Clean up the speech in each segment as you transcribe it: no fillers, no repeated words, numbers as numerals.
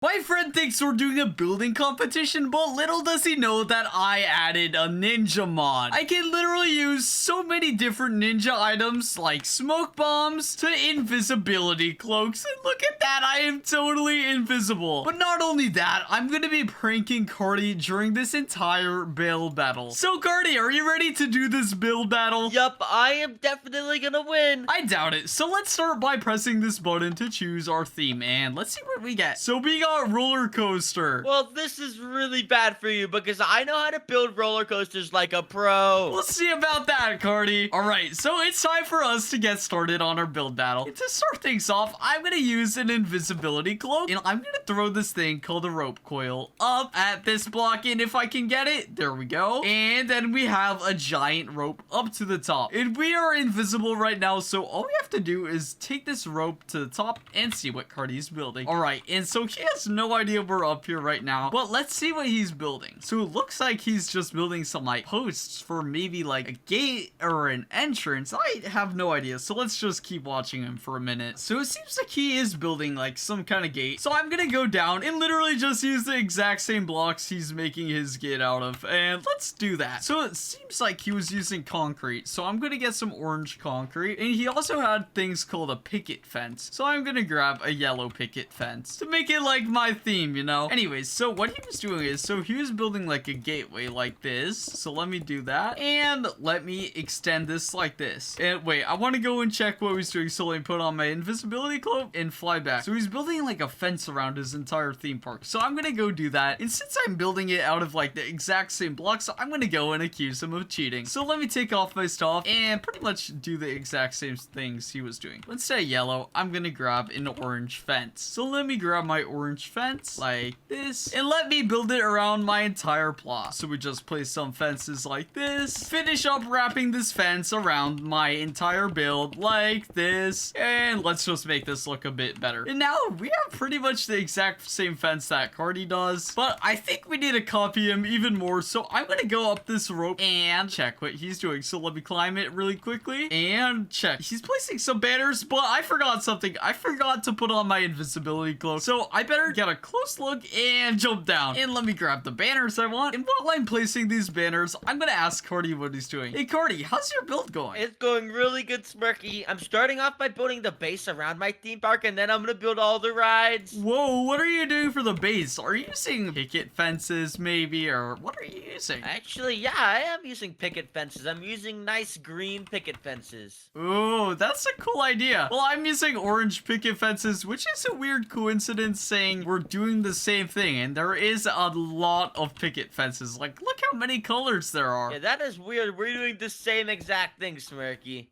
My friend thinks we're doing a building competition, but little does he know that I added a ninja mod. I can literally use so many different ninja items like smoke bombs to invisibility cloaks. And look at that, I am totally invisible. But not only that, I'm going to be pranking Cardi during this entire build battle. So Cardi, are you ready to do this build battle? Yup, I am definitely gonna win. I doubt it. So let's start by pressing this button to choose our theme, and let's see what we get. So we got roller coaster. Well, this is really bad for you because I know how to build roller coasters like a pro. We'll see about that, Cardi. All right, so it's time for us to get started on our build battle. And to start things off, I'm gonna use an invisibility cloak, and I'm gonna throw this thing called a rope coil up at this block, and if I can get it, there we go. And then we have a giant rope up to the top. And we are invisible right now, so all we have to do is take this rope to the top and see what Cardi's building. All right, and so he has no idea we're up here right now, but let's see what he's building. So it looks like he's just building some like posts for maybe like a gate or an entrance. I have no idea, so let's just keep watching him for a minute. So it seems like he is building like some kind of gate, so I'm gonna go down and literally just use the exact same blocks he's making his gate out of, and let's do that. So it seems like he was using concrete, so I'm gonna get some orange concrete, and he also had things called a picket fence, so I'm gonna grab a yellow picket fence to make it like my theme, you know. Anyways, so what he was doing is, so he was building like a gateway like this, so let me do that, and let me extend this like this. And wait, I want to go and check what he's doing, so let me put on my invisibility cloak and fly back. So he's building like a fence around his entire theme park, so I'm gonna go do that, and since I'm building it out of like the exact same blocks, I'm gonna go and accuse him of cheating. So let me take off my stuff and pretty much do the exact same things he was doing. Let's say yellow, I'm gonna grab an orange fence. So let me grab my orange fence like this, and let me build it around my entire plot. So we just place some fences like this, finish up wrapping this fence around my entire build like this, and let's just make this look a bit better. And now we have pretty much the exact same fence that Cardi does, but I think we need to copy him even more, so I'm gonna go up this rope and check what he's doing. So let me climb it really quickly and check. He's placing some banners, but I forgot something. I forgot to put on my invisibility cloak, so I better get a close look and jump down. And let me grab the banners I want, and while I'm placing these banners, I'm gonna ask Cardi what he's doing. Hey Cardi, how's your build going? It's going really good, Smirky. I'm starting off by building the base around my theme park, and then I'm gonna build all the rides. Whoa, what are you doing for the base? Are you using picket fences maybe, or what are you using? Actually, yeah, I am using picket fences. I'm using nice green picket fences. Ooh, that's a cool idea. Well, I'm using orange picket fences, which is a weird coincidence saying we're doing the same thing, and there is a lot of picket fences. Like, look how many colors there are. Yeah, that is weird. We're doing the same exact thing, Smirky.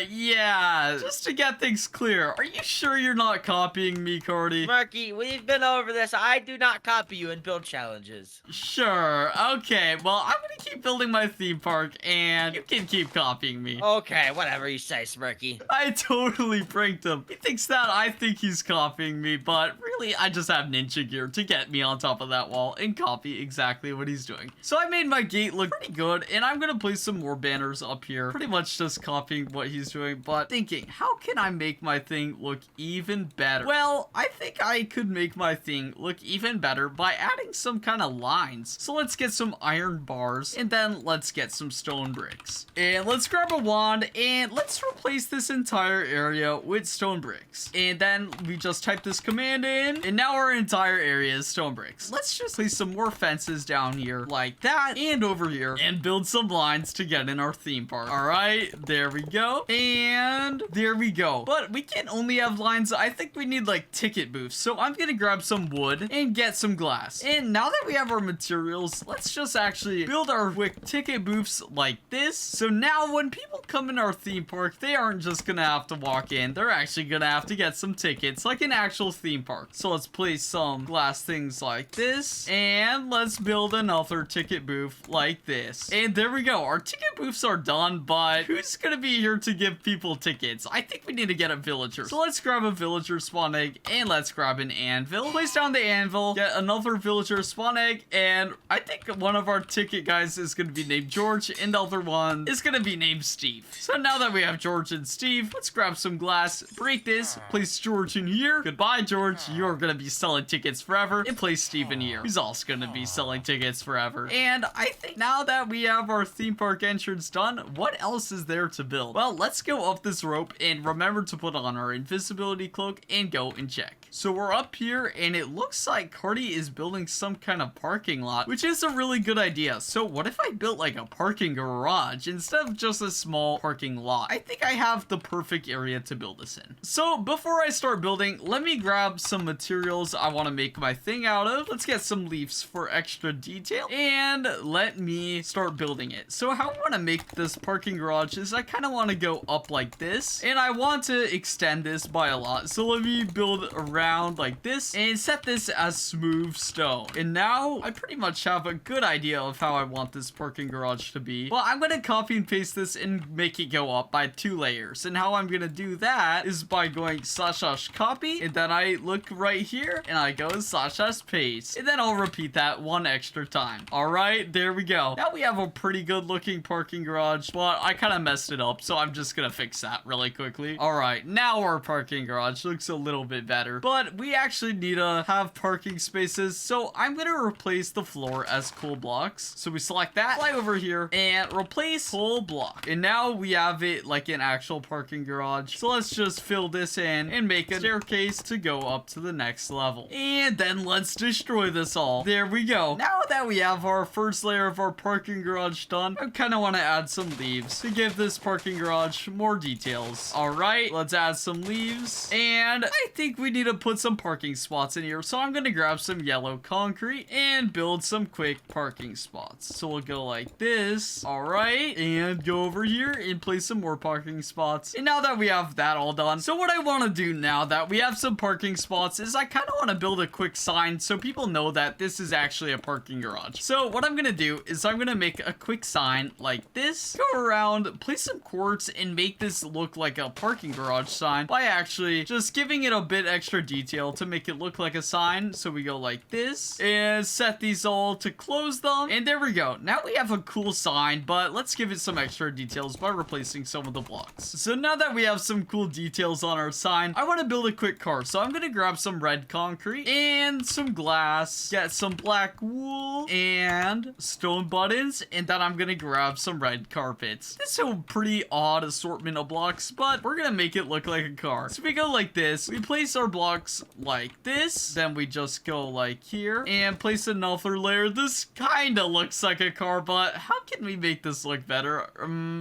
Yeah. Just to get things clear, are you sure you're not copying me, Cardi? Smirky, we've been over this. I do not copy you in build challenges. Sure. Okay, well, I'm gonna keep building my theme park, and you can keep copying me. Okay, whatever you say, Smirky. I totally pranked him. He thinks that I think he's copying me, but really, I just have ninja gear to get me on top of that wall and copy exactly what he's doing. So I made my gate look pretty good, and I'm gonna place some more banners up here, pretty much just copying what he's doing, but thinking, how can I make my thing look even better? Well, I think I could make my thing look even better by adding some kind of lines. So let's get some iron bars, and then let's get some stone bricks. And let's grab a wand, and let's replace this entire area with stone bricks. And then we just type this command in, and now our entire area is stone bricks. Let's just place some more fences down here like that, and over here, and build some lines to get in our theme park. All right, there we go, and there we go. But we can't only have lines. I think we need like ticket booths, so I'm gonna grab some wood and get some glass. And now that we have our materials, let's just actually build our quick ticket booths like this. So now when people come in our theme park, they aren't just gonna have to walk in, they're actually gonna have to get some tickets like an actual theme park. So let's place some glass things like this, and let's build another ticket booth like this. And there we go, our ticket booths are done, but who's gonna be here to give people tickets? I think we need to get a villager. So let's grab a villager spawn egg, and let's grab an anvil. Place down the anvil, get another villager spawn egg, and I think one of our ticket guys is gonna be named George, and the other one is gonna be named Steve. So now that we have George and Steve, let's grab some glass, break this, place George in here. Goodbye, George. George, you're gonna be selling tickets forever. And place Steven here, who's also gonna be selling tickets forever. And I think now that we have our theme park entrance done, what else is there to build? Well, let's go up this rope and remember to put on our invisibility cloak and go and check. So we're up here and it looks like Cardi is building some kind of parking lot, which is a really good idea. So what if I built like a parking garage instead of just a small parking lot? I think I have the perfect area to build this in. So before I start building, let me grab some materials I want to make my thing out of. Let's get some leaves for extra detail and let me start building it. So how I want to make this parking garage is I kind of want to go up like this and I want to extend this by a lot. So let me build around like this and set this as smooth stone. And now I pretty much have a good idea of how I want this parking garage to be. Well, I'm going to copy and paste this and make it go up by 2 layers. And how I'm going to do that is by going / copy and then I look right here and I go / paste. And then I'll repeat that 1 extra time. All right, there we go. Now we have a pretty good looking parking garage, but I kind of messed it up. So I'm just going to fix that really quickly. All right, now our parking garage looks a little bit better, but we actually need to have parking spaces. So I'm going to replace the floor as coal blocks. So we select that, fly over here and replace coal block. And now we have it like an actual parking garage. So let's just fill this in and make a staircase to go up to the next level. And then let's destroy this all. There we go. Now that we have our first layer of our parking garage done, I kind of want to add some leaves to give this parking garage more details. All right, let's add some leaves. And I think we need to put some parking spots in here. So I'm going to grab some yellow concrete and build some quick parking spots. So we'll go like this. All right, and go over here and place some more parking spots. And now that we have that all done, so what I want to do now that we have some parking spots is I kind of want to build a quick sign so people know that this is actually a parking garage. So what I'm going to do is I'm going to make a quick sign like this, go around, place some quartz and make this look like a parking garage sign by actually just giving it a bit extra detail to make it look like a sign. So we go like this and set these all to close them. And there we go. Now we have a cool sign, but let's give it some extra details by replacing some of the blocks. So now that we have some cool details on our sign, I want to build a quick car. So I'm going to grab some red concrete and some glass, get some black wool and stone buttons, and then I'm going to grab some red carpets. This is a pretty odd assortment of blocks, but we're going to make it look like a car. So we go like this, we place our blocks like this, then we just go like here and place another layer. This kind of looks like a car, but how can we make this look better?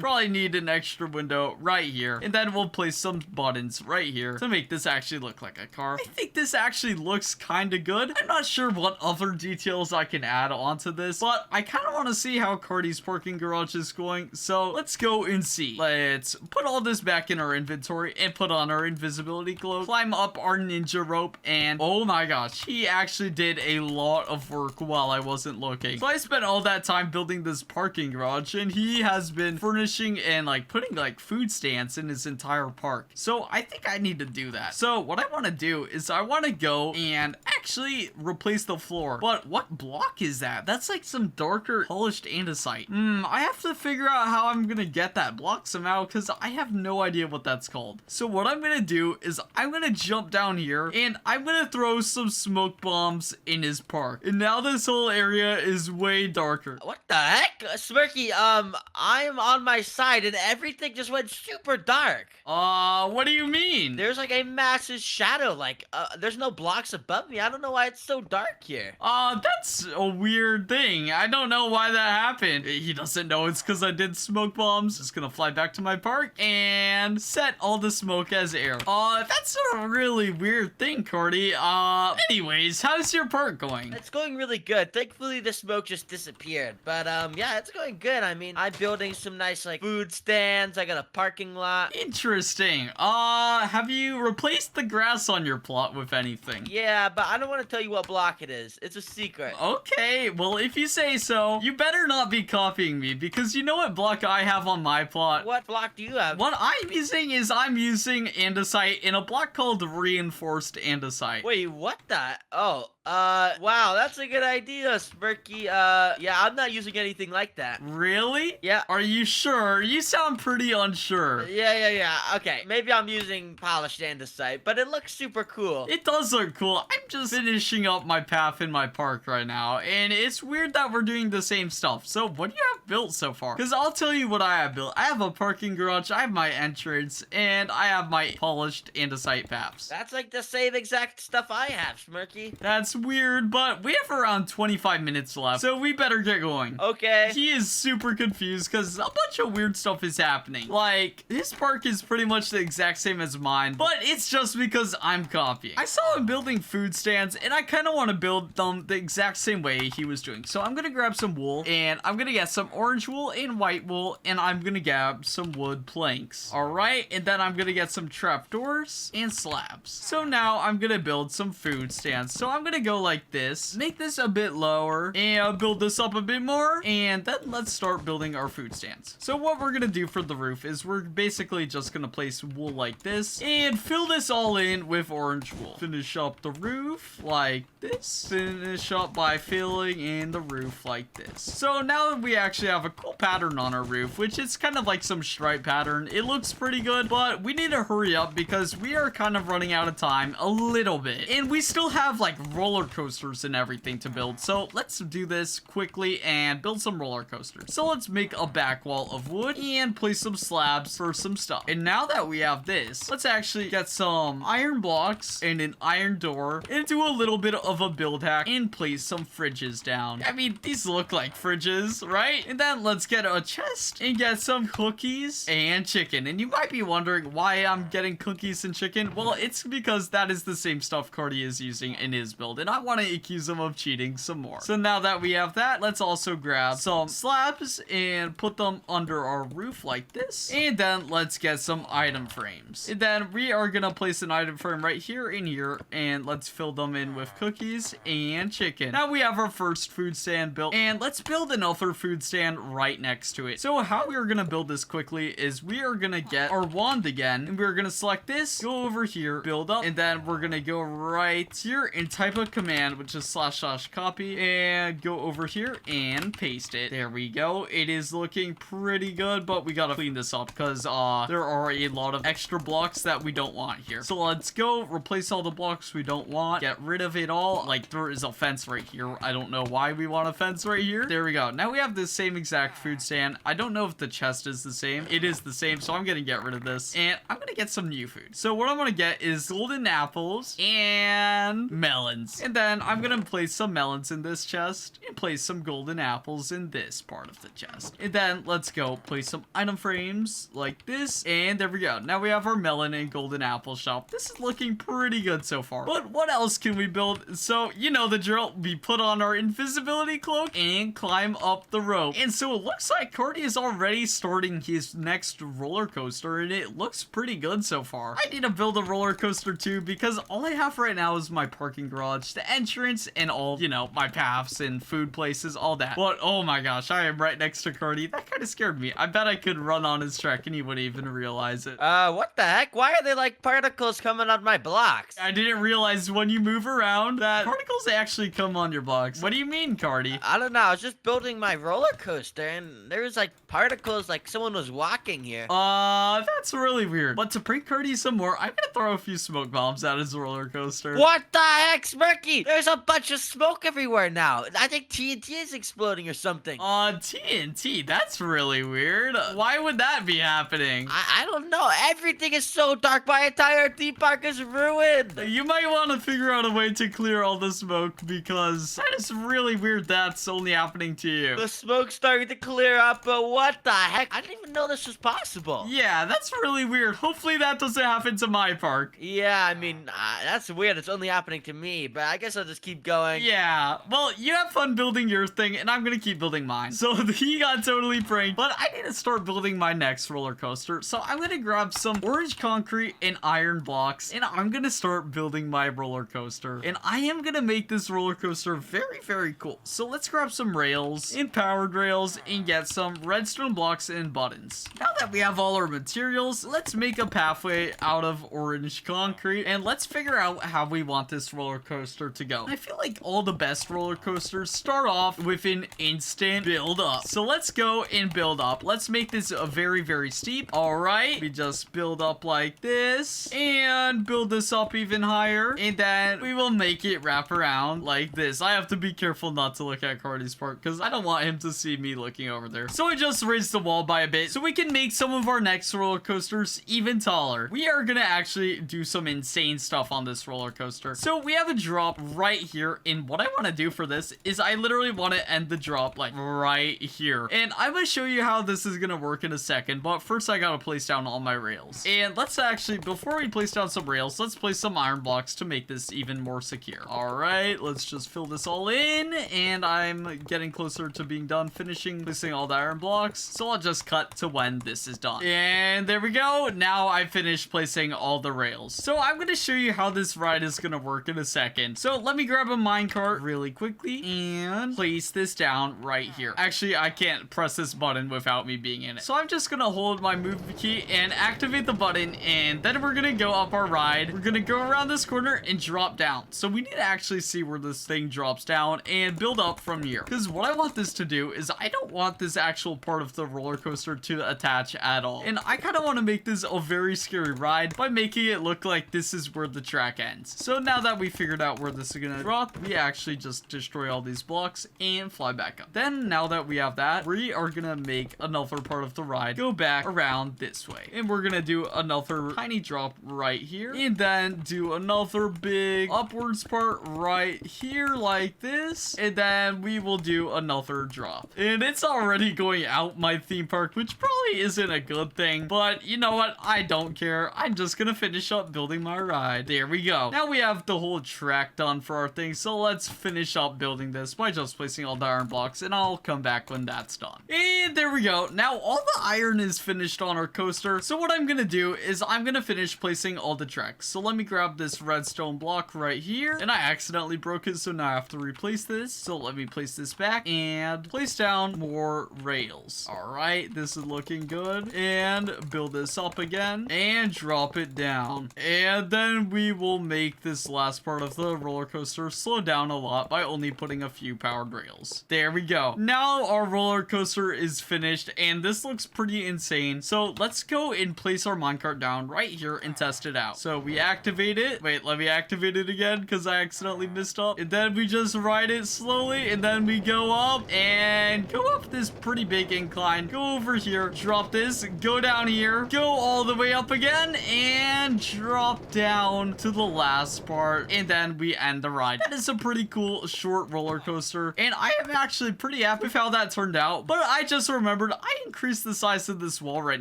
Probably need an extra window right here, and then we'll place some buttons right here to make this actually look like a car. I think this actually looks kind of good. I'm not sure what other details I can add onto this, but I kind of want to see how Cardi's parking garage is going, so let's go and see. Let's put all this back in our inventory and put on our invisibility cloak, climb up our ninja rope, and oh my gosh, he actually did a lot of work while I wasn't looking. So I spent all that time building this parking garage, and he has been furnishing and like putting like food stands in his entire park. So I think I need to do that. So what I want to do is I want to go and actually replace the floor. But what block is that? That's like some darker polished andesite. I have to figure out how I'm gonna get that block somehow because I have no idea what that's called. So what I'm gonna do is I'm gonna jump down here and I'm gonna throw some smoke bombs in his park. And now this whole area is way darker. What the heck? Smirky, I'm on my side and everything just went super dark. What do you mean? There's like a massive shadow, like, there's no blocks above me. I don't know why it's so dark here. That's a weird thing. I don't know why that happened. He doesn't know it's because I did smoke bombs. Just gonna fly back to my park and set all the smoke as air. That's a really weird thing, Cardi. Anyways, how's your park going? It's going really good. Thankfully, the smoke just disappeared. But, yeah, it's going good. I mean, I'm building some nice, like, food stands. I got a parking lot. Interesting. Have you replaced the grass on your plot with anything? Yeah, but I don't want to tell you what block it is. It's a secret. Okay, well, if you say so, you better not be copying me because you know what block I have on my plot? What block do you have? What I'm using is I'm using andesite in a block called reinforced andesite. Wait, what the? Oh, wow, that's a good idea, Smirky. Yeah, I'm not using anything like that. Really? Yeah. Are you sure? You sound pretty unsure. Yeah. Okay, maybe I'm using polished andesite, but it looks super cool. It does look cool. I'm just finishing up my path in my park right now, and it's weird that we're doing the same stuff. So what do you have built so far? Because I'll tell you what I have built. I have a parking garage, I have my entrance, and I have my polished andesite paths. That's like the same exact stuff I have, Smirky. That's weird, but we have around 25 minutes left, so we better get going. Okay. He is super confused because a bunch of weird stuff is happening. Like, his park is pretty much the exact same as mine, but it's just because I'm copying. I saw him building food stands, and I kind of want to build them the exact same way he was doing. So I'm going to grab some wool, and I'm going to get some orange wool and white wool, and I'm going to grab some wood planks. All right, and then I'm going to get some trapdoors and slabs. So now I'm going to build some food stands. So I'm going to go like this, make this a bit lower, and build this up a bit more, and then let's start building our food stands. So what we're going to do for the roof is we're basically just going to place wool like this, and fill this all in with orange wool. Finish up the roof like this. Finish up by filling in the roof like this. So now that we actually have a cool pattern on our roof, which is kind of like some stripe pattern, it looks pretty good, but we need to hurry up because we are kind of running out of time a little bit. And we still have like roller coasters and everything to build. So let's do this quickly and build some roller coasters. So let's make a back wall of wood and place some slabs for some stuff. And now that we have this, let's actually get some iron blocks and an iron door and do a little bit of a build hack and place some fridges down. I mean, these look like fridges, right? And then let's get a chest and get some cookies and chicken. And you might be wondering why I'm getting cookies and chicken. Well, it's because that is the same stuff Cardi is using in his build, and I want to accuse him of cheating some more. So now that we have that, let's also grab some slabs and put them under our roof like this. And then let's get some item frames. And then we are gonna place an item frame right here and here, and let's fill them in with cookies and chicken. Now we have our first food stand built, and let's build another food stand right next to it. So how we are gonna build this quickly is we are gonna get our wand again, and we're gonna select this, go over here, build up, and then we're gonna go right here and type a command, which is / copy, and go over here and paste it. There we go. It is looking pretty good, but we gotta clean this up because there are a lot of extra blocks that we don't want here. So let's go replace all the blocks we don't want, get rid of it all. Like, there is a fence right here. I don't know why we want a fence right here. There we go. Now we have the same exact food stand. I don't know if the chest is the same. It is the same, so I'm gonna get rid of this, and I'm gonna get some new food. So what I'm gonna get is golden apples and melons, and then I'm gonna place some melons in this chest and place some golden apples in this part of the chest. And then let's go place some item frames like this, and there we go. Now we have our melon and golden apple shop. This is looking pretty good so far. But what else can we build? So you know the drill. We put on our invisibility cloak and climb up the rope. And so it looks like Cardi is already starting his next roller coaster, and it looks pretty good so far. I need to build a roller coaster too because all I have right now is my parking garage, the entrance, and all, you know, my paths and food places, all that. But oh my gosh, I am right next to Cardi. That kind of scared me. I bet I could run on his track and he wouldn't even realize it. What the heck? Why are they like particles coming on my blocks? I didn't realize when you move around that particles actually come on your blocks. What do you mean, Cardi? I don't know. I was just building my roller coaster and there was like particles like someone was walking here. That's really weird. But to prank Cardi some more, I'm gonna throw a few smoke bombs at his roller coaster. What the heck, Smirky? There's a bunch of smoke everywhere now. I think TNT is exploding or something. TNT? That's really weird. Why would that be happening? I don't know. Everything is so dark. My entire theme park is ruined. You might want to figure out a way to clear all the smoke because that is really weird that's only happening to you. The smoke smoke's starting to clear up, but what the heck? I didn't even know this was possible. Yeah, that's really weird. Hopefully that doesn't happen to my park. Yeah, I mean, that's weird. It's only happening to me, but I guess I'll just keep going. Yeah, well, you have fun building your thing, and I'm gonna keep building mine. So he got totally pranked, but I need to start building my next roller coaster. So I'm gonna grab some orange concrete and iron blocks, and I'm gonna start building my roller coaster. And I am gonna make this roller coaster very, very cool. So let's grab some rails and powered rails and get some redstone blocks and buttons. Now that we have all our materials, let's make a pathway out of orange concrete, and let's figure out how we want this roller coaster to go. I feel like all the best roller coasters start off with an instant build up. So let's go and build up. Let's make this a very, very steep. All right, we just build up like this and build this up even higher, and then we will make it wrap around like this. I have to be careful not to look at Cardi's part because I don't want him to see me looking over there. So I just raised the wall by a bit so we can make some of our next roller coasters even taller. We are gonna actually do some insane stuff on this roller coaster. So we have a drop right here, and what I want to do for this is I literally want to end the drop like right here, and I'm gonna show you how this is gonna work in a second, but first I gotta place down all my rails. And let's actually, before we place down some rails, let's place some iron blocks to make this even more secure. All right, let's just fill this all in, and I'm getting closer to being done finishing placing all the iron blocks, so I'll just cut to when this is done. And there we go. Now I finished placing all the rails. So I'm gonna show you how this ride is gonna work in a second. So let me grab a minecart really quickly and place this down right here. Actually, I can't press this button without me being in it. So I'm just gonna hold my move key and activate the button, and then we're gonna go up our ride. We're gonna go around this corner and drop down. So we need to actually see where this thing drops down and build up from here. Because what I want this to do is I don't want this actual part of the roller coaster to attach at all. And I kind of want to make this a very scary ride by making it look like this is where the track ends. So now that we figured out where this is gonna drop, we actually just destroy all these blocks and fly back up. Then now that we have that, we are gonna make another part of the ride go back around this way, and we're gonna do another tiny drop right here, and then do another big upwards part right here like this, and then we will do another drop. And it's already going out my theme park, which probably isn't a good thing, but you know what, I don't care. I'm just gonna finish up building my ride. There we go. Now we have the whole track done for our thing, so let's finish up building this by just placing all the iron blocks, and I'll come back when that's done. And there we go. Now all the iron is finished on our coaster, so what I'm gonna do is I'm gonna finish placing all the tracks. So let me grab this redstone block right here, and I accidentally broke it, so now I have to replace this. So let me place this back and place down more rails. All right, this is looking good, and build this up again and drop it down, and then we will make this last part of the roller coaster slow down a lot by only putting a few powered rails. There we go. Now our roller coaster is finished, and this looks pretty insane. So let's go and place our minecart down right here and test it out. So we activate it. Wait, let me activate it again because I accidentally missed up. And then we just ride it slowly, and then we go up and go up this pretty big incline. Go over here, drop this, go down here, go all the way up again, and drop down to the last part, and then we end the ride. That is a pretty cool short roller coaster, and I am actually pretty happy with how that turned out. But I just remembered I increased the size of this wall right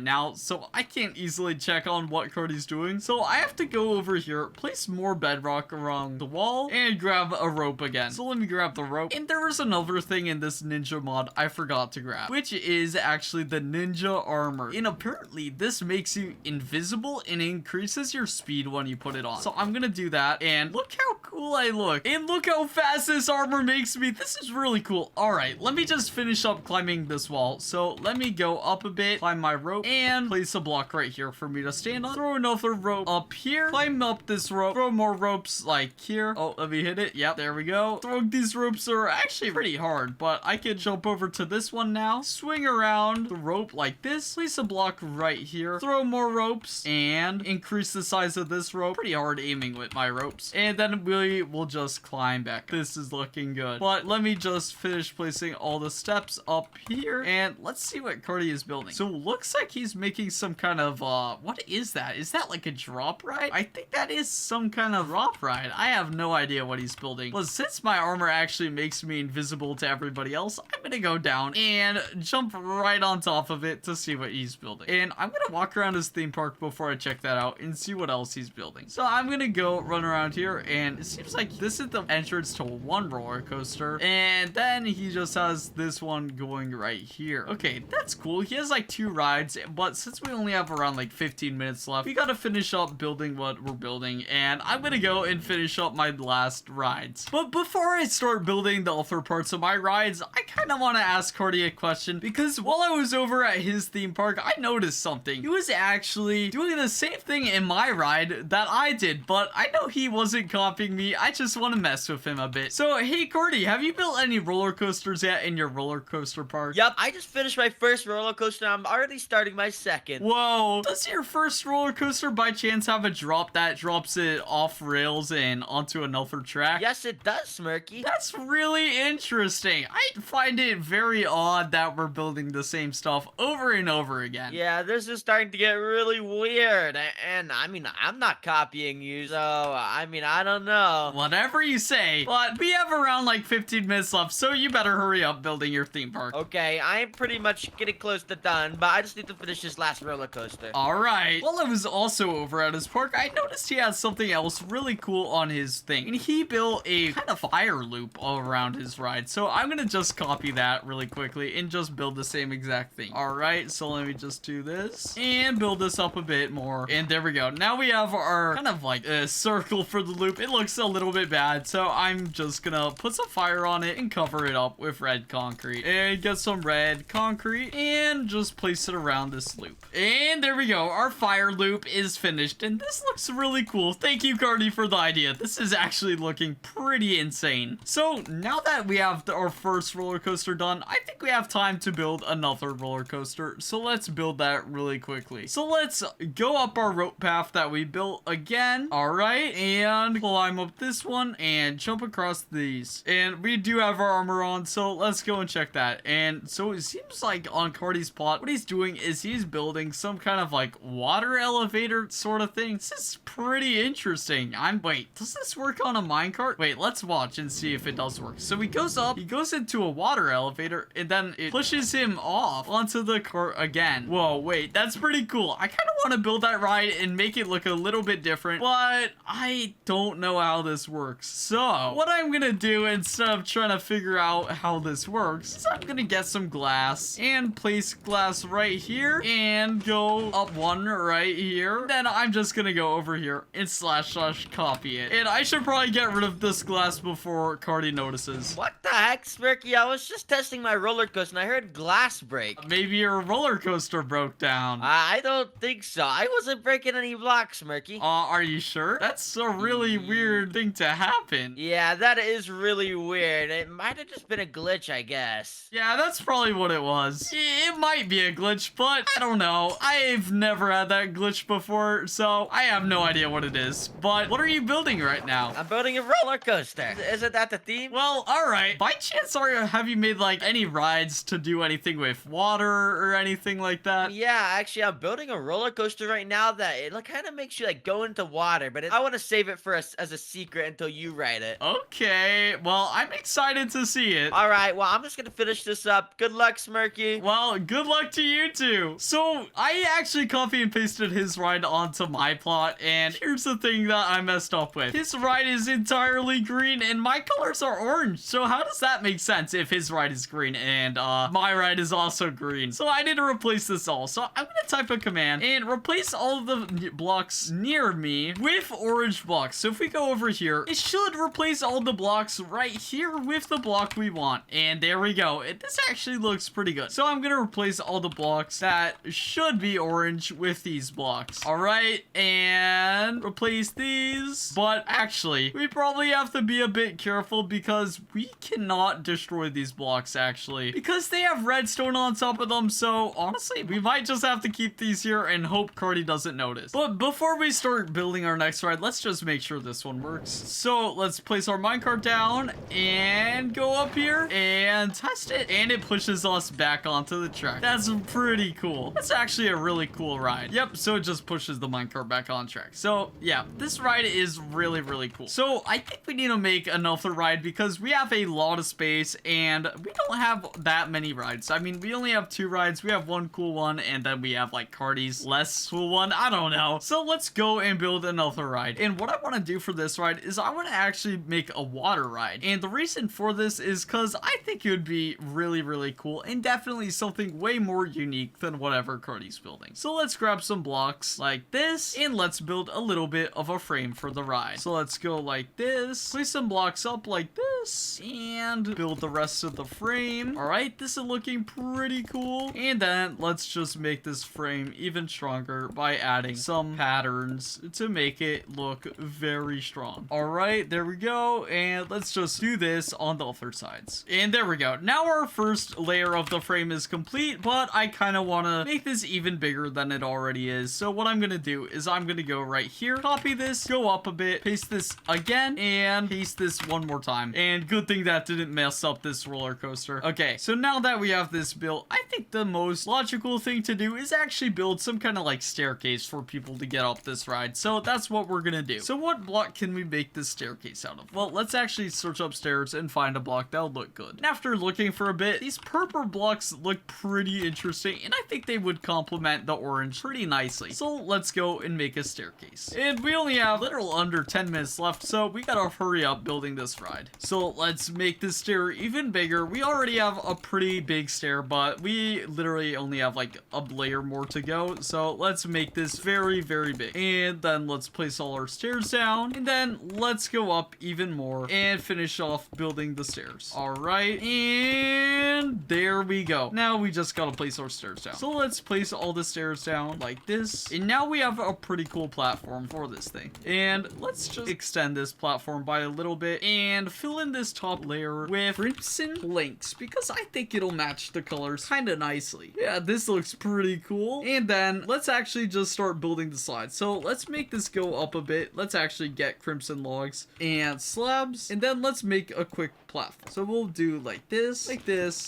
now, so I can't easily check on what Cardi's doing. So I have to go over here, place more bedrock around the wall, and grab a rope again. So let me grab the rope. And there was another thing in this ninja mod I forgot to grab, which is actually the ninja armor. And apparently this makes you invisible and increases your speed when you put it on. So I'm gonna do that, and look how cool I look, and look how fast this armor makes me. This is really cool. All right, let me just finish up climbing this wall. So let me go up a bit, climb my rope, and place a block right here for me to stand on. Throw another rope up here, climb up this rope, throw more ropes like here. Oh, let me hit it. Yep, there we go. Throwing these ropes are actually pretty hard, but I can jump over to this one now, swing around the rope like this, place a block right here, throw more ropes, and increase the size of this rope. Pretty hard aiming with my ropes. And then we will just climb back. This is looking good. But let me just finish placing all the steps up here, and let's see what Cardi is building. So looks like he's making some kind of, what is that? Is that like a drop ride? I think that is some kind of drop ride. I have no idea what he's building. But since my armor actually makes me invisible to everybody else, I'm gonna go down and jump right on top of it to see what he's building. And I'm gonna walk around his theme park before I check that out and see what else he's building. So I'm gonna go run around here, and it seems like this is the entrance to one roller coaster, and then he just has this one going right here. Okay, that's cool. He has like 2 rides, but since we only have around like 15 minutes left, we gotta finish up building what we're building, and I'm gonna go and finish up my last rides. But before I start building the other parts of my rides, I kind of want to ask Cardi a question, because while I was over at his theme park, I noticed something. He was actually doing the same thing in my ride that I did, but I know he wasn't copying me. I just want to mess with him a bit. So, hey Cardi, have you built any roller coasters yet in your roller coaster park? Yep, I just finished my first roller coaster. I'm already starting my second. Whoa, does your first roller coaster by chance have a drop that drops it off rails and onto another track? Yes, it does, Smirky. That's really interesting. I find it very odd that we're building the same stuff over and over again. Yeah, this is starting to get really weird. And I mean, I'm not copying you, so I mean, I don't know. Whatever you say, but we have around like 15 minutes left, so you better hurry up building your theme park. Okay, I'm pretty much getting close to done, but I just need to finish this last roller coaster. Alright. While I was also over at his park, I noticed he had something else really cool on his thing. And he built a kind of fire loop all around his ride. So I'm gonna just copy that really quickly and just build the same exact thing. Alright, so let me just do this and build this up a bit more. And there we go. Now we have our kind of like a circle for the loop. It looks a little bit bad, so I'm just gonna put some fire on it and cover it up with red concrete. And get some red concrete and just place it around this loop. And there we go. Our fire loop is finished, and this looks really cool. Thank you, Cardi, for the idea. This is actually looking pretty insane. So now that we have our first roller coaster done, I think we have time to build another roller coaster. So let's build that really quickly. So let's go up our rope path that we built again. All right, and climb up this one and jump across these. And we do have our armor on, so let's go and check that. And so it seems like on Cardi's plot, what he's doing is he's building some kind of like water elevator sort of thing. This is pretty interesting. Wait, does this work on a minecart? Wait, let's watch and see if it does work. So he goes up, he goes into a water elevator, and then it pushes him off onto the cart again. Whoa, wait, that's pretty cool. I kind of want to build that ride and make it look a little bit different, but I don't know how this works. So what I'm gonna do, instead of trying to figure out how this works, is I'm gonna get some glass and place glass right here and go up one right here. Then I'm just gonna go over here and slash copy it. And I should probably get rid of this glass before Cardi notices. What the heck, Smirky? I was just testing my roller coaster and I heard glass break. Maybe your roller coaster broke down. I don't think so. I wasn't breaking any blocks, Smirky. Are you sure? That's a really weird thing to happen. Yeah, that is really weird. It might have just been a glitch, I guess. Yeah, that's probably what it was. It might be a glitch, but I don't know. I've never had that glitch before, so I have no idea what it is. But what are you building right now? I'm building a roller coaster. Isn't that the theme? Well, alright. By chance, have you made like any rides to do anything with water or anything like that? Yeah, actually, I'm building a roller coaster right now that it kind of makes you like go into water, but I want to save it for us as a secret until you write it. Okay, well, I'm excited to see it. All right, well, I'm just gonna finish this up. Good luck, Smirky. Well, good luck to you too. So I actually copy and pasted his ride onto my plot, and here's the thing that I messed up with. His ride is entirely green and my colors are orange. So how does that make sense if his ride is green and my ride is also green? So I need to replace this all. So I'm gonna type a command and replace all of the blocks near me with orange blocks. So if we go over here, it should replace all the blocks right here with the block we want. And there we go. This actually looks pretty good. So I'm gonna replace all the blocks that should be orange with these blocks. All right, and replace these. But actually, we probably have to be a bit careful because we cannot destroy these blocks actually, because they have redstone on top of them. So honestly, we might just have to keep these here and hope Cardi doesn't notice. But before we start building our next ride, let's just make sure this one works. So let's place our minecart down and go up here and test it. And it pushes us back onto the track. That's pretty cool. That's actually a really cool ride. Yep, so it just pushes the minecart back on track. So yeah, this ride is really, really cool. So I think we need to make another ride because we have a lot of space and we don't have that many rides. I mean, we only have 2 rides. We have one cool one and then we have like Cardi's less cool one. I don't know. So let's go and build another ride. And what I want to do for this ride is I want to actually make a water ride. And the reason for this is because I think it would be really, really cool and definitely something way more unique than whatever Cardi's building. So let's grab some blocks like this and let's build a little bit of a frame for the ride. So let's go like this, place some blocks up like this and build the rest of the frame. All right, this is looking pretty cool. And then let's just make this frame even stronger by adding some patterns to make it look very strong. All right, there we go. And let's just do this on the other sides. And there we go. Now our first layer of the frame is complete, but I kind of want to make this even bigger than it already is. So what I'm going to do is I'm going to go right here, copy this, go up a bit, paste this again, and paste this one more time. And good thing that didn't mess up this roller coaster. Okay, so now that we have this built, I think the most logical thing to do is actually build some kind of like staircase for people to get up this ride. So that's what we're going to do. So what block can we make this staircase out of? Well, let's actually search upstairs and find a block that'll look good. And after looking for a bit, these purple blocks look pretty interesting, and I think they would complement the orange pretty nicely. So let's go and make a staircase. And we only have little under 10 minutes left, so we gotta hurry up building this ride. So let's make this stair even bigger. We already have a pretty big stair, but we literally only have like a layer more to go. So let's make this very, very big. And then let's place all our stairs down, and then let's go up even more and finish off building the stairs. All right, and there we go. Now we just gotta place our stairs down. So let's place all the stairs down like this, and now we have a pretty cool platform for this thing. And let's just extend this platform by a little bit and fill in this top layer with crimson planks because I think it'll match the colors kind of nicely. Yeah, this looks pretty cool. And then let's actually just start building the sides. So let's make this go up a bit. Let's actually get crimson logs and slabs, and then let's make a quick platform. So we'll do like this,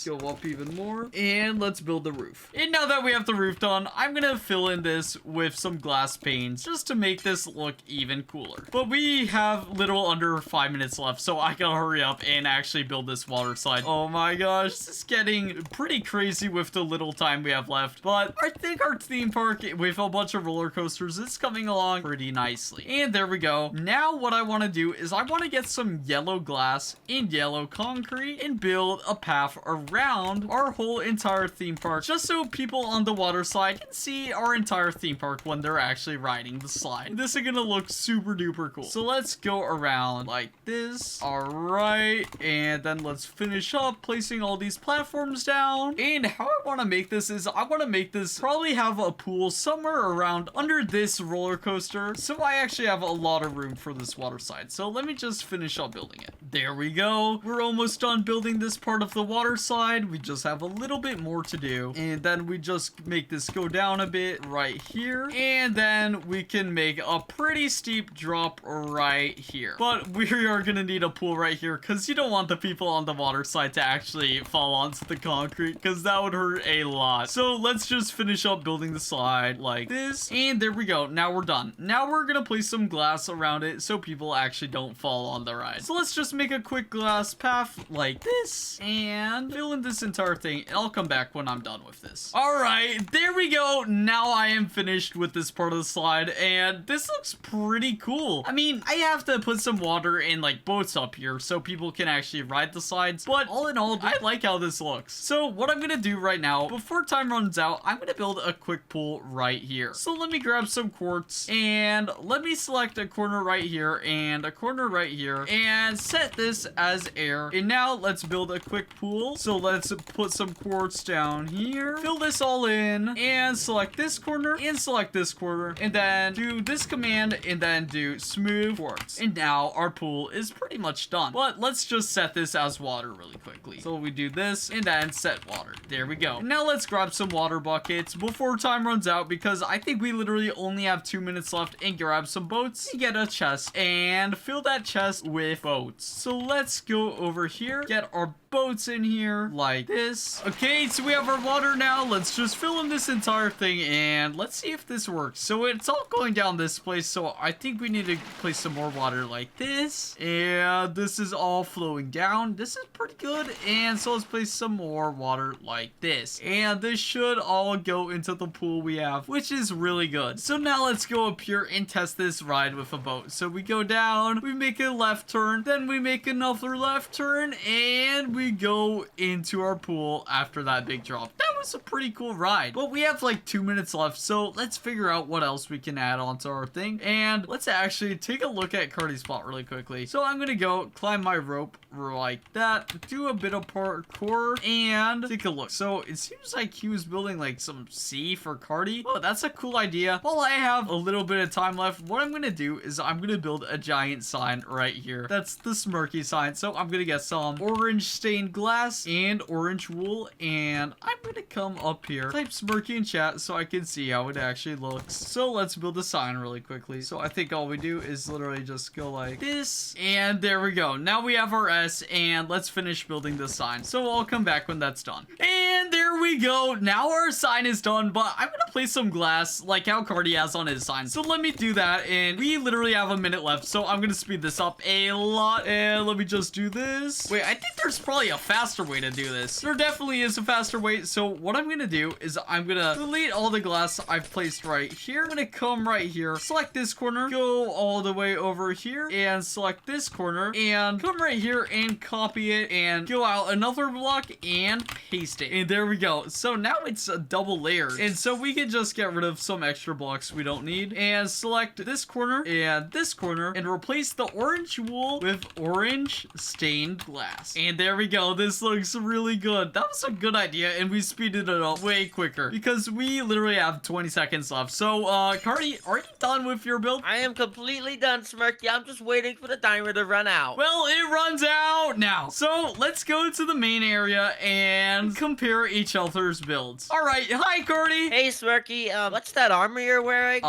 go up even more, and let's build the roof. And now that we have the roof done, I'm gonna fill in this with some glass panes just to make this look even cooler. But we have little under 5 minutes left, so I gotta hurry up and actually build this water slide. Oh my gosh, this is getting pretty crazy with the little time we have left, but I think our theme park with a bunch of roller coasters is coming along pretty nicely. And there we go. Now what I want to do is I want to get some yellow glass and yellow concrete and build a path around our whole entire theme park just so people on the water slide can see our entire theme park when they're actually riding the slide. This is gonna look super duper cool. So let's go around like this. All right, and then let's finish up placing all these platforms down. And how I want to make this is I want to make this probably have a pool somewhere around under this roller coaster, so I actually have a lot of room for this water slide. So let me just finish up building it. There we go. We're almost done building this part of the water slide. We just have a little bit more to do, and then we just make this go down a bit right here, and then we can make a pretty steep drop right here. But we are gonna need a pool right here because you don't want the people on the water slide to actually fall onto the concrete because that would hurt a lot. So let's just finish up building the slide like this, and there we go. Now we're done. Now we're gonna place some glass around it so people actually don't fall on the ride. So let's just make a quick glass path like this and fill in this entire thing, and I'll come back when I'm done with this. All right, there we go. Now I am finished with this part of the slide, and this looks pretty cool. I mean, I have to put some water and like boats up here so people can actually ride the slides, but all in all, I like how this looks. So what I'm gonna do right now, before time runs out, I'm gonna build a quick pool right here. So let me grab some quartz and let me select a corner right here and a corner right here and set set this as air. And now let's build a quick pool. So let's put some quartz down here. Fill this all in and select this corner and select this corner. And then do this command and then do smooth quartz. And now our pool is pretty much done. But let's just set this as water really quickly. So we do this and then set water. There we go. And now let's grab some water buckets before time runs out because I think we literally only have 2 minutes left, and grab some boats and get a chest and fill that chest with boats. So let's go over here, get our boats in here like this. Okay, so we have our water now. Let's just fill in this entire thing and let's see if this works. So it's all going down this place, so I think we need to place some more water like this, and this is all flowing down. This is pretty good. And so let's place some more water like this, and this should all go into the pool we have, which is really good. So now let's go up here and test this ride with a boat. So we go down, we make a left turn, then we make another left turn, and we go into our pool after that big drop. That was a pretty cool ride, but we have like 2 minutes left, so let's figure out what else we can add onto our thing. And let's actually take a look at Cardi's spot really quickly. So I'm gonna go climb my rope like that, do a bit of parkour, and take a look. So it seems like he was building like some sea for Cardi. Oh, that's a cool idea. While I have a little bit of time left, what I'm gonna do is I'm gonna build a giant sign right here. That's the Smirky sign. So I'm gonna get some orange stained glass and orange wool, and I'm gonna come up here, type Smirky in chat so I can see how it actually looks. So let's build a sign really quickly. So I think all we do is literally just go like this, and there we go. Now we have our S, and let's finish building the sign. So I'll come back when that's done. And there we go. Now our sign is done, but I'm gonna place some glass like how Cardi has on his sign. So let me do that, and we literally have a minute left, so I'm gonna speed this up a lot. And let me just do this. Wait, I think there's probably a faster way to do this. There definitely is a faster way. So what I'm gonna do is I'm gonna delete all the glass I've placed right here. I'm gonna come right here, select this corner, go all the way over here, and select this corner, and come right here and copy it, and go out another block and paste it. And there we go. So now it's a double layer, and so we can just get rid of some extra blocks we don't need, and select this corner and replace the orange wool with orange stained glass. And there we go. This looks really good. That was a good idea, and we speeded it up way quicker because we literally have 20 seconds left. So Cardi, are you done with your build? I am completely done, Smirky. I'm just waiting for the timer to run out. Well, it runs out now. So let's go to the main area and compare each other's builds. All right. Hi, Cardi. Hey, Smirky. What's that armor you're wearing?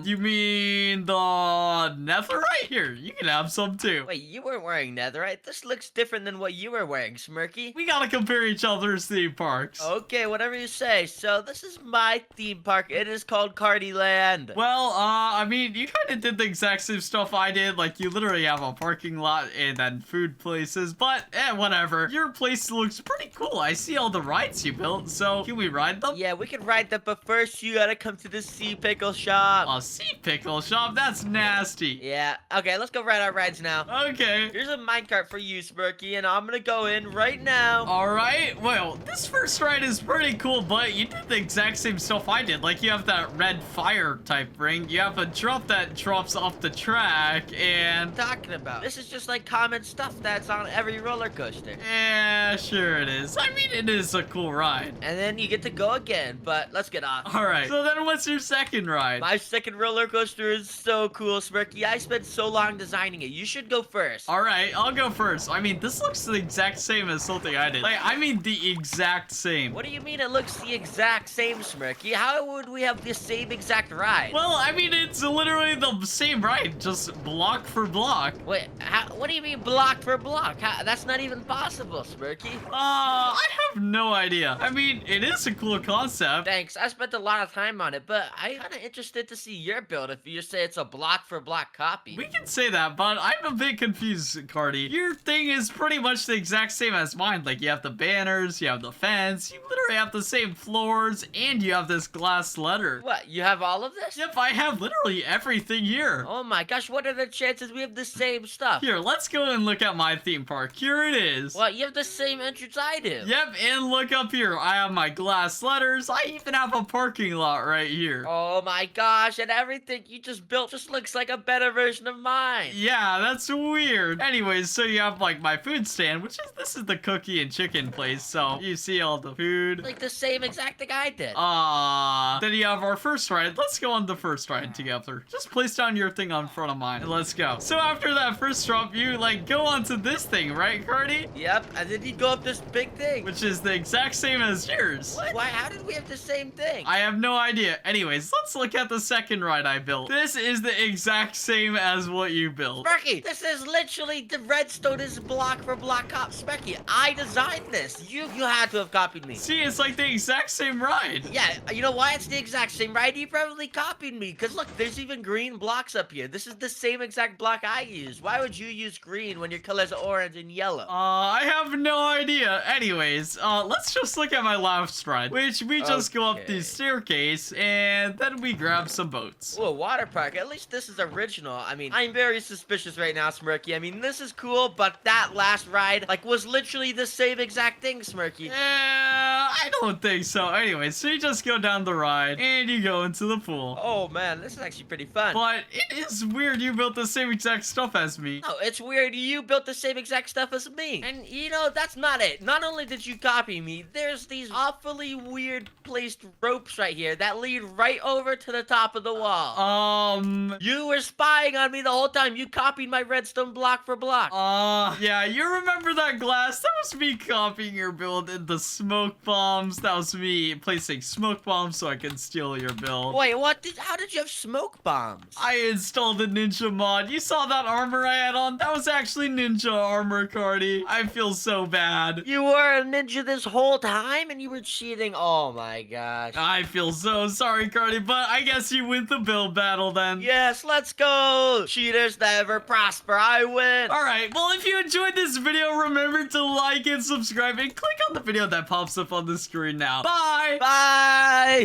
You mean the netherite? Here, you can have some too. Wait, you weren't wearing netherite. This looks different than what you were wearing, Smirky. We gotta compare each other's theme parks. Okay, whatever you say. So this is my theme park. It is called Cardi Land. Well, I mean, you kind of did the exact same stuff I did. Like, you literally have a parking lot and then food places, but whatever. Your place looks pretty cool. I see all the rides you built, so can we ride them? Yeah, we can ride them, but first you gotta come to the sea pickle shop. A sea pickle shop? That's nasty. Yeah, okay, let's go ride our rides now. Okay. Here's a minecart for you, Smirky, and I'm gonna go in right now. All right. Well, this first ride is pretty cool, but you did the exact same stuff I did. Like, you have that red fire type ring. You have a drop that drops off the track, and... What are you talking about? This is just like common stuff that's on every roller coaster. Yeah, sure it is. I mean, it is a cool ride. And then you get to go again, but let's get off. All right. So then what's your second ride? My second roller coaster is so cool, Smirky. I spent so long designing it. You should go first. All right, I'll go first. I mean, this looks the exact same as something I did. Like, I mean the exact same. What do you mean it looks the exact same, Smirky? How would we have the same exact ride? Well, I mean, it's literally the same ride, just block for block. Wait, what do you mean block for block? That's not even possible, Smirky. I have no idea. I mean, it is a cool concept. Thanks, I spent a lot of time on it, but I'm kind of interested to see your build if you say it's a block for block copy. We can say that, but I'm a bit confused, Cardi. Your thing is pretty much the exact same as mine. Like, you have the banners, you have the fence, you literally have the same floors, and you have this glass letter. What, you have all of this? Yep, I have literally everything here. Oh my gosh, what are the chances we have the same stuff? Here, let's go and look at my theme park. Here it is. What, you have the same entrance I do? Yep, and look up here. I have my glass letter, yours. I even have a parking lot right here. Oh my gosh, and everything you just built just looks like a better version of mine. Yeah, that's weird. Anyways, so you have like my food stand, this is the cookie and chicken place. So you see all the food. Like the same exact thing I did. Then you have our first ride. Let's go on the first ride together. Just place down your thing on front of mine and let's go. So after that first drop, you like go onto this thing, right, Cardi? Yep, and then you go up this big thing. Which is the exact same as yours. What? Why? How did we have the same thing? I have no idea. Anyways, let's look at the second ride I built. This is the exact same as what you built. Smirky, this is literally the redstone is block for block cop. Smirky, I designed this. You had to have copied me. See, it's like the exact same ride. Yeah, you know why it's the exact same, right? You probably copied me. Because look, there's even green blocks up here. This is the same exact block I use. Why would you use green when your colors are orange and yellow? I have no idea. Anyways, let's just look at my last ride, which we just go up the staircase and then we grab some boats. Oh, a water park. At least this is original. I mean, I'm very suspicious right now, Smirky. I mean, this is cool, but that last ride, like, was literally the same exact thing, Smirky. I don't think so. Anyways, so you just go down the ride and you go into the pool. Oh, man, this is actually pretty fun. But it is weird you built the same exact stuff as me. No, it's weird you built the same exact stuff as me. And, you know, that's not it. Not only did you copy me, there's these awfully weird placed ropes right here that lead right over to the top of the wall. You You were spying on me the whole time. You copied my redstone block for block. Yeah, you remember that glass? That was me copying your build into smoke bombs. That was me placing smoke bombs so I could steal your build. Wait, what? How did you have smoke bombs? I installed a ninja mod. You saw that armor I had on? That was actually ninja armor, Cardi. I feel so bad. You were a ninja this whole time and you were cheating? Oh my gosh. I feel so sorry, Cardi, but I guess you win the build battle then. Yes, let's go. Cheaters never prosper. I win. Alright, well, if you enjoyed this video, remember to like and subscribe and click on the video that pops up on the screen now. Bye! Bye.